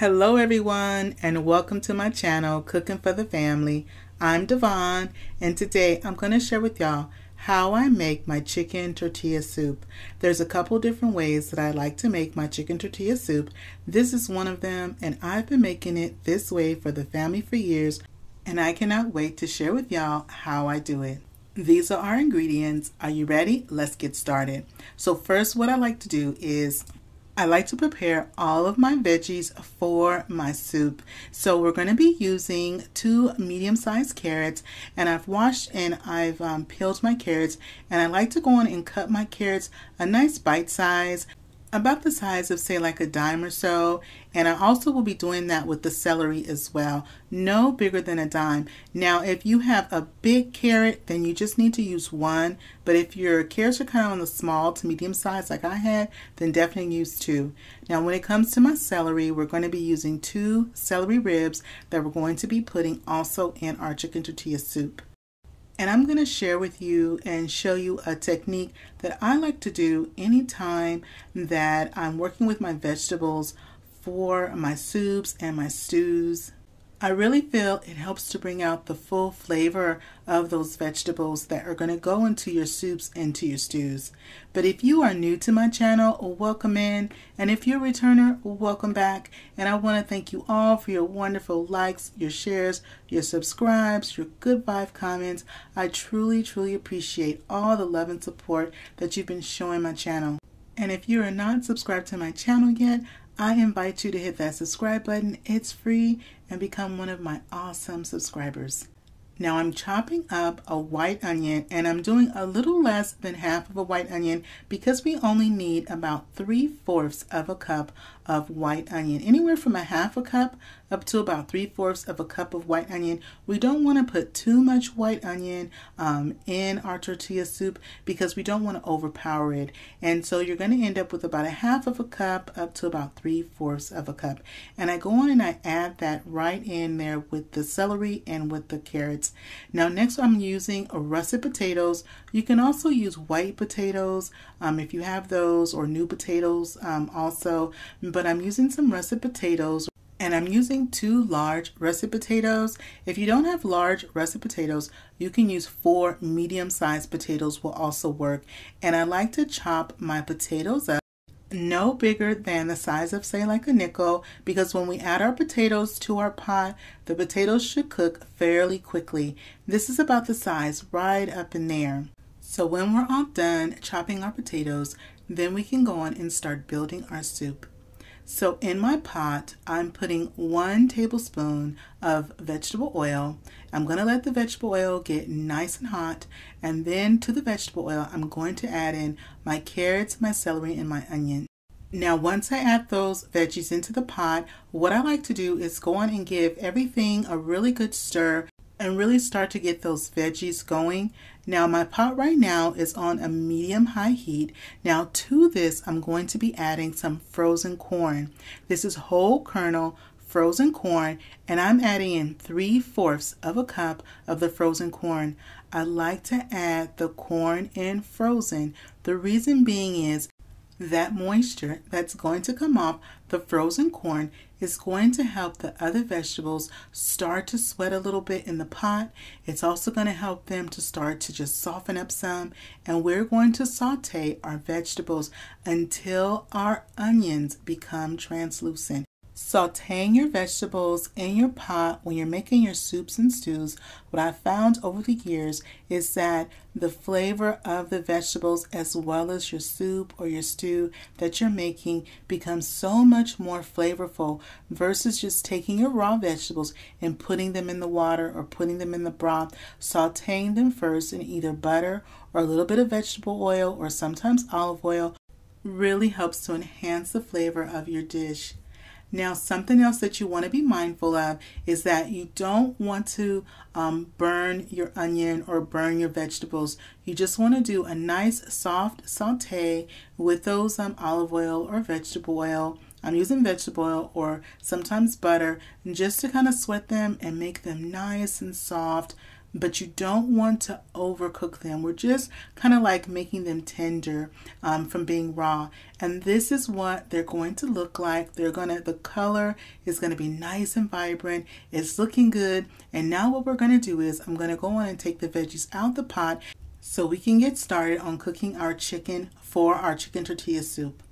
Hello everyone, and welcome to my channel, Cooking for the Family. I'm Dyvonne, and today I'm going to share with y'all how I make my chicken tortilla soup. There's a couple different ways that I like to make my chicken tortilla soup. This is one of them, and I've been making it this way for the family for years, and I cannot wait to share with y'all how I do it. These are our ingredients. Are you ready? Let's get started. So first, what I like to do is I like to prepare all of my veggies for my soup. So we're going to be using 2 medium-sized carrots, and I've washed and I've peeled my carrots, and I like to go on and cut my carrots a nice bite size, about the size of say like a dime or so. And I also will be doing that with the celery as well, no bigger than a dime. Now if you have a big carrot, then you just need to use 1, but if your carrots are kind of on the small to medium size like I had, then definitely use 2. Now when it comes to my celery, we're going to be using 2 celery ribs that we're going to be putting also in our chicken tortilla soup. And I'm going to share with you and show you a technique that I like to do anytime that I'm working with my vegetables for my soups and my stews. I really feel it helps to bring out the full flavor of those vegetables that are going to go into your soups and to your stews. But if you are new to my channel, welcome in. And if you're a returner, welcome back. And I want to thank you all for your wonderful likes, your shares, your subscribes, your good vibe comments. I truly appreciate all the love and support that you've been showing my channel. And if you are not subscribed to my channel yet, I invite you to hit that subscribe button. It's free, and become one of my awesome subscribers. Now I'm chopping up a white onion, and I'm doing a little less than half of a white onion because we only need about 3/4 of a cup of white onion. Anywhere from a half a cup up to about 3/4 of a cup of white onion. We don't want to put too much white onion in our tortilla soup because we don't want to overpower it. And so you're going to end up with about a half of a cup up to about 3/4 of a cup. And I go on and I add that right in there with the celery and with the carrots. Now next I'm using russet potatoes. You can also use white potatoes if you have those, or new potatoes also, but I'm using some russet potatoes, and I'm using 2 large russet potatoes. If you don't have large russet potatoes, you can use 4 medium-sized potatoes will also work. And I like to chop my potatoes up no bigger than the size of say like a nickel, because when we add our potatoes to our pot, the potatoes should cook fairly quickly. This is about the size right up in there. So when we're all done chopping our potatoes, then we can go on and start building our soup. So in my pot, I'm putting 1 tablespoon of vegetable oil. I'm going to let the vegetable oil get nice and hot, and then to the vegetable oil, I'm going to add in my carrots, my celery, and my onion. Now once I add those veggies into the pot, what I like to do is go on and give everything a really good stir and really start to get those veggies going. Now my pot right now is on a medium-high heat. Now to this, I'm going to be adding some frozen corn. This is whole kernel frozen corn, and I'm adding in 3/4 of a cup of the frozen corn. I like to add the corn in frozen. The reason being is that moisture that's going to come off the frozen corn is going to help the other vegetables start to sweat a little bit in the pot. It's also going to help them to start to just soften up some, and we're going to saute our vegetables until our onions become translucent. Sauteing your vegetables in your pot when you're making your soups and stews, what I've found over the years is that the flavor of the vegetables as well as your soup or your stew that you're making becomes so much more flavorful versus just taking your raw vegetables and putting them in the water or putting them in the broth. Sauteing them first in either butter or a little bit of vegetable oil or sometimes olive oil really helps to enhance the flavor of your dish. Now something else that you want to be mindful of is that you don't want to burn your onion or burn your vegetables. You just want to do a nice soft saute with those olive oil or vegetable oil. I'm using vegetable oil or sometimes butter, just to kind of sweat them and make them nice and soft but you don't want to overcook them. We're just kind of like making them tender from being raw. And this is what they're going to look like. The color is going to be nice and vibrant. It's looking good. And now what we're going to do is I'm going to go on and take the veggies out the pot so we can get started on cooking our chicken for our chicken tortilla soup.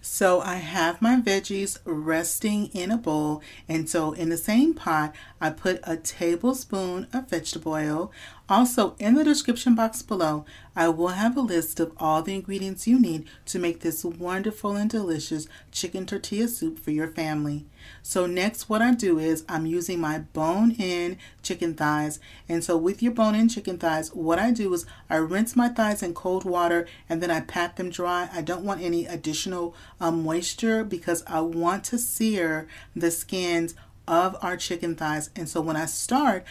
So I have my veggies resting in a bowl, and so in the same pot I put a tablespoon of vegetable oil. Also, in the description box below, I will have a list of all the ingredients you need to make this wonderful and delicious chicken tortilla soup for your family. So next what I do is I'm using my bone-in chicken thighs. And so with your bone-in chicken thighs, what I do is I rinse my thighs in cold water and then I pat them dry. I don't want any additional moisture because I want to sear the skins of our chicken thighs. And so when I start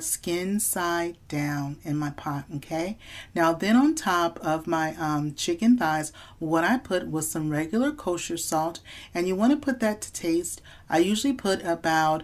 skin side down in my pot, okay? Now then on top of my chicken thighs, what I put was some regular kosher salt, and you want to put that to taste. I usually put about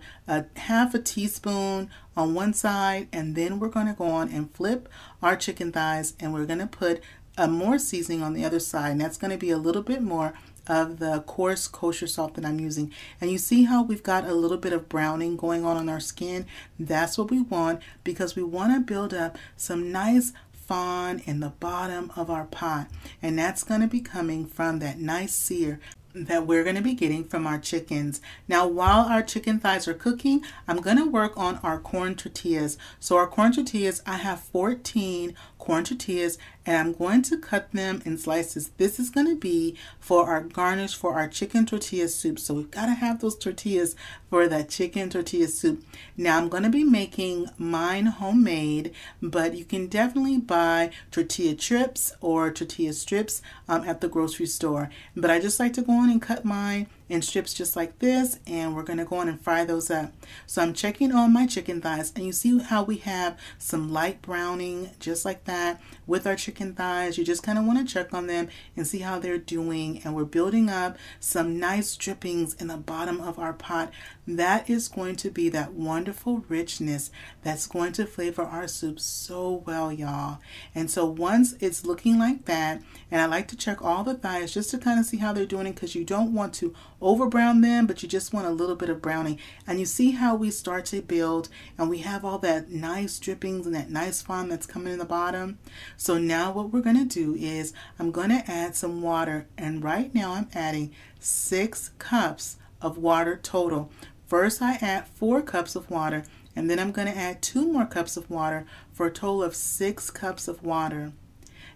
half a teaspoon on one side, and then we're going to go on and flip our chicken thighs, and we're going to put more seasoning on the other side, and that's going to be a little bit more of the coarse kosher salt that I'm using. And you see how we've got a little bit of browning going on our skin? That's what we want, because we want to build up some nice fond in the bottom of our pot, and that's going to be coming from that nice sear that we're going to be getting from our chickens. Now while our chicken thighs are cooking, I'm going to work on our corn tortillas. So our corn tortillas, I have 14 corn tortillas, and I'm going to cut them in slices. This is going to be for our garnish for our chicken tortilla soup. So we've got to have those tortillas for that chicken tortilla soup. Now I'm going to be making mine homemade, but you can definitely buy tortilla chips or tortilla strips at the grocery store. But I just like to go on and cut mine in strips just like this, and we're going to go on and fry those up. So I'm checking on my chicken thighs, and you see how we have some light browning just like that with our chicken thighs. You just kind of want to check on them and see how they're doing, and we're building up some nice drippings in the bottom of our pot. That is going to be that wonderful richness that's going to flavor our soup so well, y'all. And so once it's looking like that, and I like to check all the thighs just to kind of see how they're doing, because you don't want to over brown them, but you just want a little bit of browning. And you see how we start to build, and we have all that nice drippings and that nice fond that's coming in the bottom. So now what we're going to do is I'm going to add some water, and right now I'm adding 6 cups of water total. First I add 4 cups of water, and then I'm going to add 2 more cups of water for a total of 6 cups of water.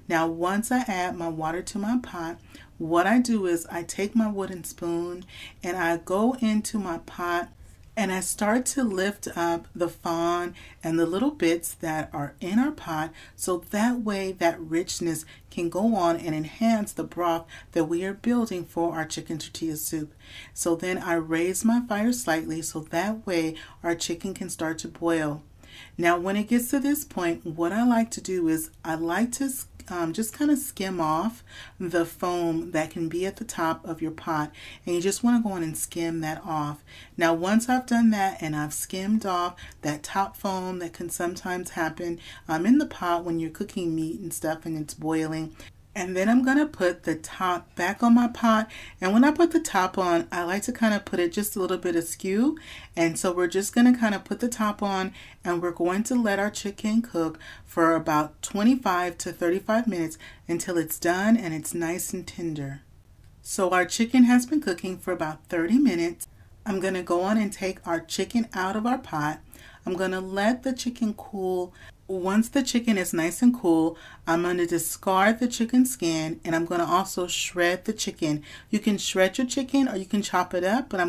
Now once I add my water to my pot, what I do is I take my wooden spoon and I go into my pot and I start to lift up the fond and the little bits that are in our pot, so that way that richness can go on and enhance the broth that we are building for our chicken tortilla soup. So then I raise my fire slightly so that way our chicken can start to boil. Now when it gets to this point, what I like to do is I like to just kind of skim off the foam that can be at the top of your pot, and you just want to go on and skim that off. Now once I've done that and I've skimmed off that top foam that can sometimes happen in the pot when you're cooking meat and stuff and it's boiling, and then I'm going to put the top back on my pot. And when I put the top on, I like to kind of put it just a little bit askew. And so we're just going to kind of put the top on, and we're going to let our chicken cook for about 25 to 35 minutes until it's done and it's nice and tender. So our chicken has been cooking for about 30 minutes. I'm going to go on and take our chicken out of our pot. I'm going to let the chicken cool. Once the chicken is nice and cool, I'm going to discard the chicken skin, and I'm going to also shred the chicken. You can shred your chicken or you can chop it up, but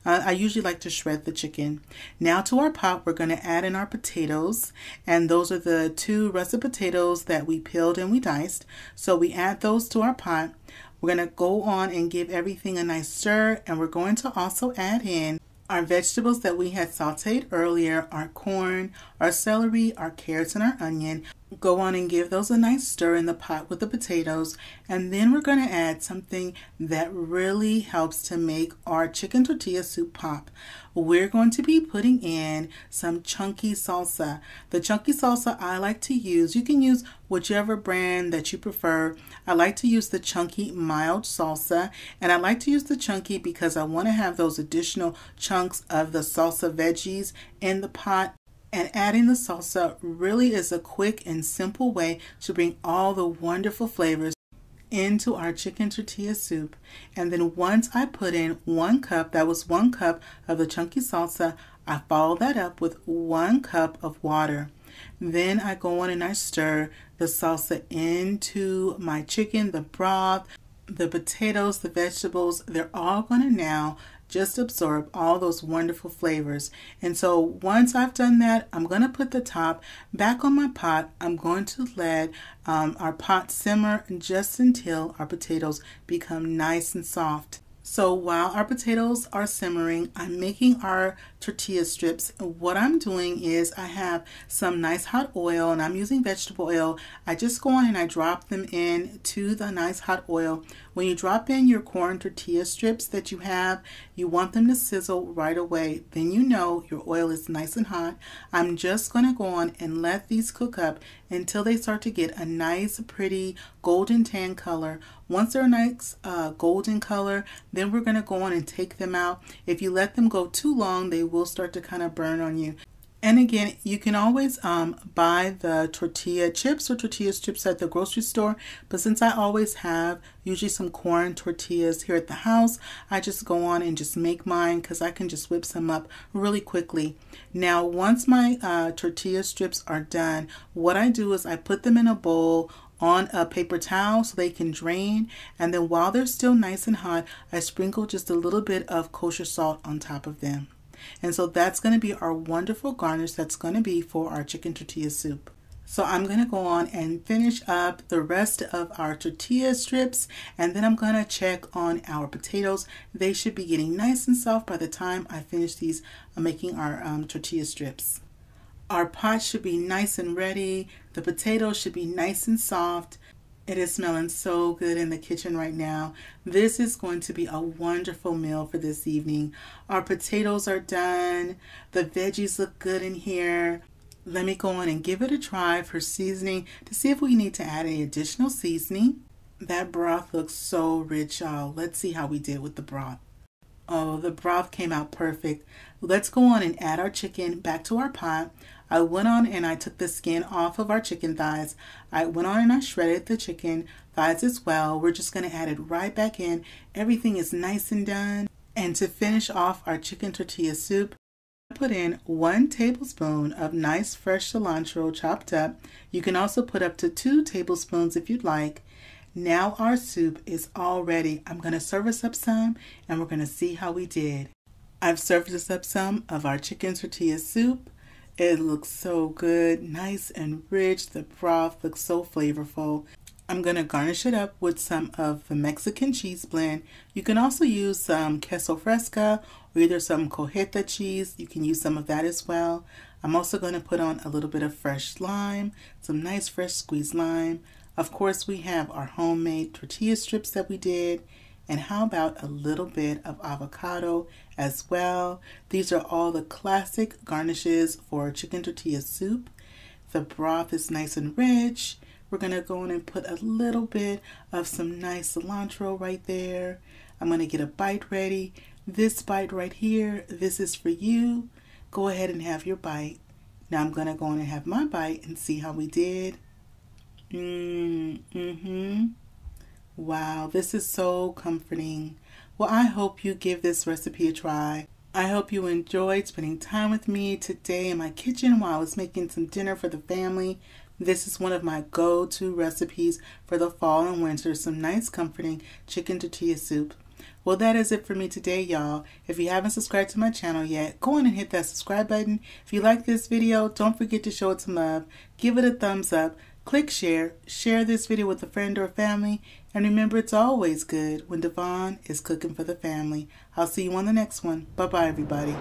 I usually like to shred the chicken. Now to our pot, we're going to add in our potatoes, and those are the 2 russet potatoes that we peeled and we diced. So we add those to our pot. We're going to go on and give everything a nice stir, and we're going to also add in our vegetables that we had sauteed earlier, our corn, our celery, our carrots, and our onion. Go on and give those a nice stir in the pot with the potatoes, and then we're going to add something that really helps to make our chicken tortilla soup pop. We're going to be putting in some chunky salsa. The chunky salsa I like to use, you can use whichever brand that you prefer. I like to use the chunky Mild Salsa, and I like to use the chunky because I want to have those additional chunks of the salsa veggies in the pot. And adding the salsa really is a quick and simple way to bring all the wonderful flavors into our chicken tortilla soup. And then once I put in 1 cup, that was 1 cup of the chunky salsa, I follow that up with 1 cup of water. Then I go on and I stir the salsa into my chicken, the broth, the potatoes, the vegetables. They're all going to now just absorb all those wonderful flavors. And so once I've done that, I'm going to put the top back on my pot. I'm going to let our pot simmer just until our potatoes become nice and soft. So while our potatoes are simmering, I'm making our tortilla strips. What I'm doing is I have some nice hot oil, and I'm using vegetable oil. I just go on and I drop them in to the nice hot oil. When you drop in your corn tortilla strips that you have, you want them to sizzle right away. Then you know your oil is nice and hot. I'm just going to go on and let these cook up until they start to get a nice, pretty golden tan color. Once they're a nice golden color, then we're going to go on and take them out. If you let them go too long, they will start to kind of burn on you. And again, you can always buy the tortilla chips or tortilla strips at the grocery store. But since I always have usually some corn tortillas here at the house, I just go on and just make mine because I can just whip some up really quickly. Now, once my tortilla strips are done, what I do is I put them in a bowl on a paper towel so they can drain, and then while they're still nice and hot, I sprinkle just a little bit of kosher salt on top of them. And so that's going to be our wonderful garnish that's going to be for our chicken tortilla soup. So I'm going to go on and finish up the rest of our tortilla strips, and then I'm going to check on our potatoes. They should be getting nice and soft by the time I finish these making our tortilla strips. Our pot should be nice and ready. The potatoes should be nice and soft. It is smelling so good in the kitchen right now. This is going to be a wonderful meal for this evening. Our potatoes are done. The veggies look good in here. Let me go on and give it a try for seasoning to see if we need to add any additional seasoning. That broth looks so rich, y'all. Let's see how we did with the broth. Oh, the broth came out perfect. Let's go on and add our chicken back to our pot. I went on and I took the skin off of our chicken thighs. I went on and I shredded the chicken thighs as well. We're just going to add it right back in. Everything is nice and done. And to finish off our chicken tortilla soup, I put in 1 tablespoon of nice fresh cilantro chopped up. You can also put up to 2 tablespoons if you'd like. Now our soup is all ready. I'm going to serve us up some and we're going to see how we did. I've served us up some of our chicken tortilla soup. It looks so good, nice and rich. The broth looks so flavorful. I'm going to garnish it up with some of the Mexican cheese blend. You can also use some Queso Fresca or either some cojeta cheese. You can use some of that as well. I'm also going to put on a little bit of fresh lime, some nice fresh squeezed lime. Of course, we have our homemade tortilla strips that we did. And how about a little bit of avocado as well? These are all the classic garnishes for chicken tortilla soup. The broth is nice and rich. We're going to go in and put a little bit of some nice cilantro right there. I'm going to get a bite ready. This bite right here, this is for you. Go ahead and have your bite. Now I'm going to go in and have my bite and see how we did. Wow, this is so comforting. Well, I hope you give this recipe a try. I hope you enjoyed spending time with me today in my kitchen while I was making some dinner for the family. This is one of my go-to recipes for the fall and winter, some nice comforting chicken tortilla soup. Well, that is it for me today, y'all. If you haven't subscribed to my channel yet, go on and hit that subscribe button. If you like this video, don't forget to show it some love. Give it a thumbs up. Click share this video with a friend or family, and remember it's always good when Dyvonne is cooking for the family. I'll see you on the next one. Bye-bye, everybody.